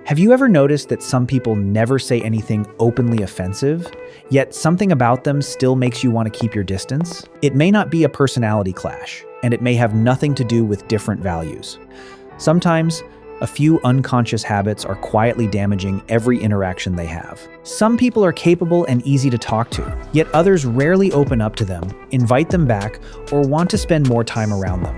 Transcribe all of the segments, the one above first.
Have you ever noticed that some people never say anything openly offensive, yet something about them still makes you want to keep your distance? It may not be a personality clash, and it may have nothing to do with different values. Sometimes, a few unconscious habits are quietly damaging every interaction they have. Some people are capable and easy to talk to, yet others rarely open up to them, invite them back, or want to spend more time around them.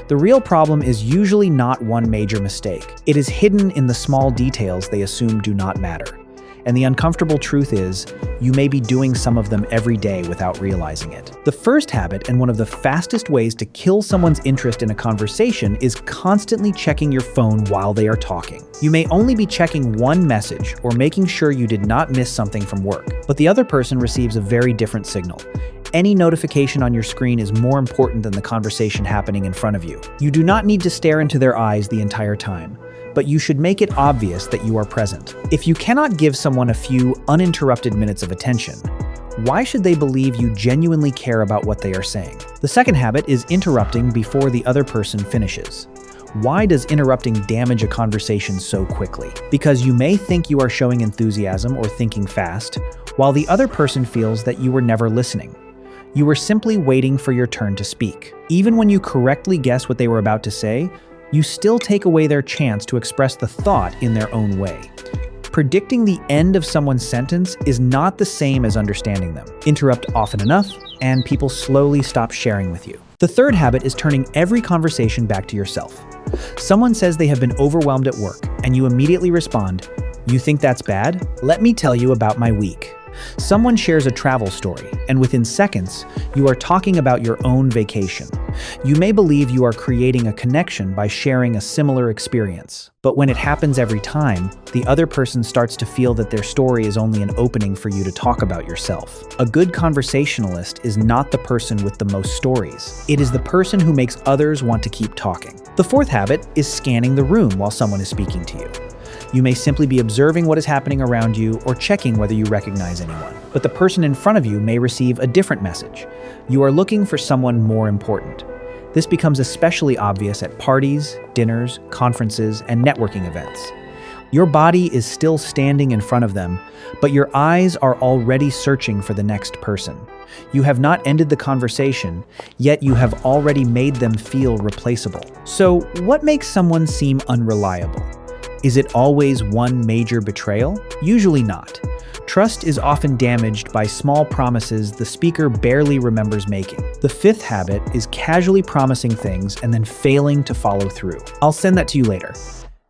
The real problem is usually not one major mistake. It is hidden in the small details they assume do not matter. And the uncomfortable truth is, you may be doing some of them every day without realizing it. The first habit, and one of the fastest ways to kill someone's interest in a conversation, is constantly checking your phone while they are talking. You may only be checking one message or making sure you did not miss something from work, but the other person receives a very different signal. Any notification on your screen is more important than the conversation happening in front of you. You do not need to stare into their eyes the entire time, but you should make it obvious that you are present. If you cannot give someone a few uninterrupted minutes of attention, why should they believe you genuinely care about what they are saying? The second habit is interrupting before the other person finishes. Why does interrupting damage a conversation so quickly? Because you may think you are showing enthusiasm or thinking fast, while the other person feels that you were never listening. You were simply waiting for your turn to speak. Even when you correctly guess what they were about to say, you still take away their chance to express the thought in their own way. Predicting the end of someone's sentence is not the same as understanding them. Interrupt often enough, and people slowly stop sharing with you. The third habit is turning every conversation back to yourself. Someone says they have been overwhelmed at work, and you immediately respond, "You think that's bad? Let me tell you about my week." Someone shares a travel story, and within seconds, you are talking about your own vacation. You may believe you are creating a connection by sharing a similar experience, but when it happens every time, the other person starts to feel that their story is only an opening for you to talk about yourself. A good conversationalist is not the person with the most stories. It is the person who makes others want to keep talking. The fourth habit is scanning the room while someone is speaking to you. You may simply be observing what is happening around you or checking whether you recognize anyone. But the person in front of you may receive a different message. You are looking for someone more important. This becomes especially obvious at parties, dinners, conferences, and networking events. Your body is still standing in front of them, but your eyes are already searching for the next person. You have not ended the conversation, yet you have already made them feel replaceable. So, what makes someone seem unreliable? Is it always one major betrayal? Usually not. Trust is often damaged by small promises the speaker barely remembers making. The fifth habit is casually promising things and then failing to follow through. I'll send that to you later.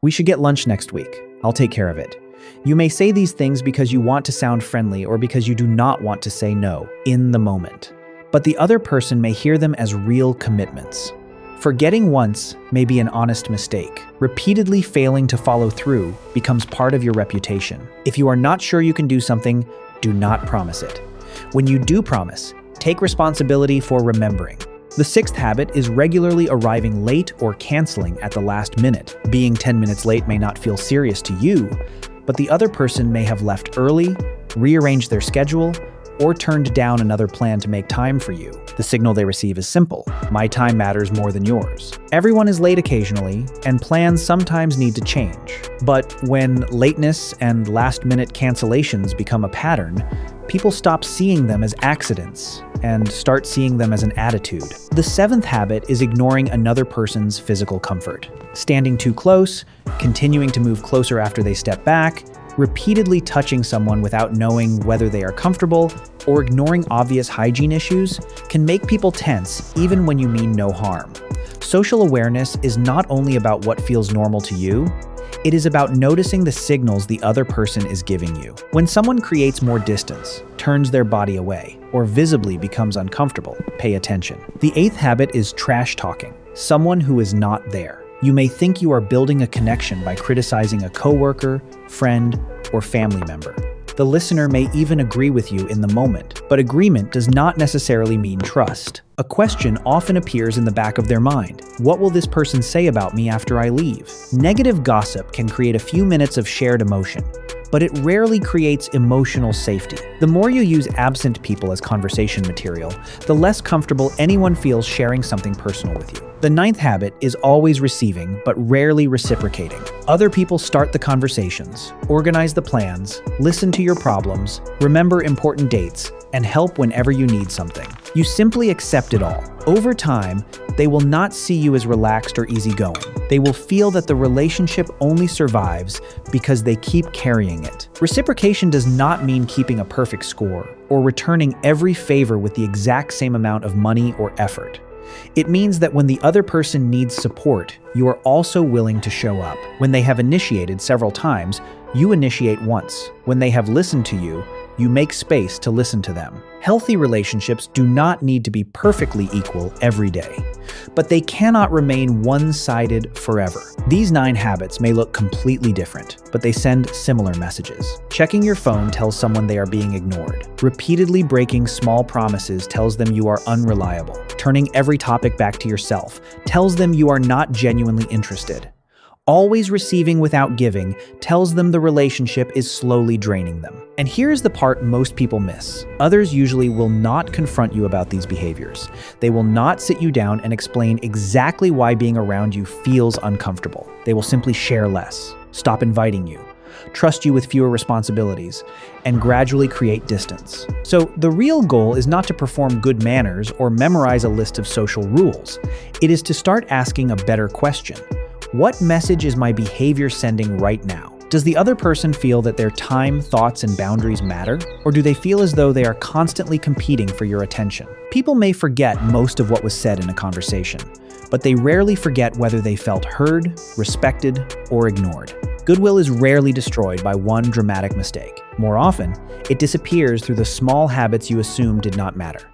We should get lunch next week. I'll take care of it. You may say these things because you want to sound friendly or because you do not want to say no in the moment. But the other person may hear them as real commitments. Forgetting once may be an honest mistake. Repeatedly failing to follow through becomes part of your reputation. If you are not sure you can do something, do not promise it. When you do promise, take responsibility for remembering. The sixth habit is regularly arriving late or canceling at the last minute. Being 10 minutes late may not feel serious to you, but the other person may have left early, rearranged their schedule, or turned down another plan to make time for you. The signal they receive is simple: my time matters more than yours. Everyone is late occasionally, and plans sometimes need to change. But when lateness and last-minute cancellations become a pattern, people stop seeing them as accidents and start seeing them as an attitude. The seventh habit is ignoring another person's physical comfort. Standing too close, continuing to move closer after they step back, repeatedly touching someone without knowing whether they are comfortable, or ignoring obvious hygiene issues can make people tense even when you mean no harm. Social awareness is not only about what feels normal to you, it is about noticing the signals the other person is giving you. When someone creates more distance, turns their body away, or visibly becomes uncomfortable, pay attention. The eighth habit is trash talking, someone who is not there. You may think you are building a connection by criticizing a coworker, friend, or family member. The listener may even agree with you in the moment, but agreement does not necessarily mean trust. A question often appears in the back of their mind. What will this person say about me after I leave? Negative gossip can create a few minutes of shared emotion, but it rarely creates emotional safety. The more you use absent people as conversation material, the less comfortable anyone feels sharing something personal with you. The ninth habit is always receiving, but rarely reciprocating. Other people start the conversations, organize the plans, listen to your problems, remember important dates, and help whenever you need something. You simply accept it all. Over time, they will not see you as relaxed or easygoing. They will feel that the relationship only survives because they keep carrying it. Reciprocation does not mean keeping a perfect score or returning every favor with the exact same amount of money or effort. It means that when the other person needs support, you are also willing to show up. When they have initiated several times, you initiate once. When they have listened to you, you make space to listen to them. Healthy relationships do not need to be perfectly equal every day, but they cannot remain one-sided forever. These 9 habits may look completely different, but they send similar messages. Checking your phone tells someone they are being ignored. Repeatedly breaking small promises tells them you are unreliable. Turning every topic back to yourself tells them you are not genuinely interested. Always receiving without giving tells them the relationship is slowly draining them. And here's the part most people miss. Others usually will not confront you about these behaviors. They will not sit you down and explain exactly why being around you feels uncomfortable. They will simply share less, stop inviting you, trust you with fewer responsibilities, and gradually create distance. So the real goal is not to perform good manners or memorize a list of social rules. It is to start asking a better question. What message is my behavior sending right now? Does the other person feel that their time, thoughts, and boundaries matter? Or do they feel as though they are constantly competing for your attention? People may forget most of what was said in a conversation, but they rarely forget whether they felt heard, respected, or ignored. Goodwill is rarely destroyed by one dramatic mistake. More often, it disappears through the small habits you assume did not matter.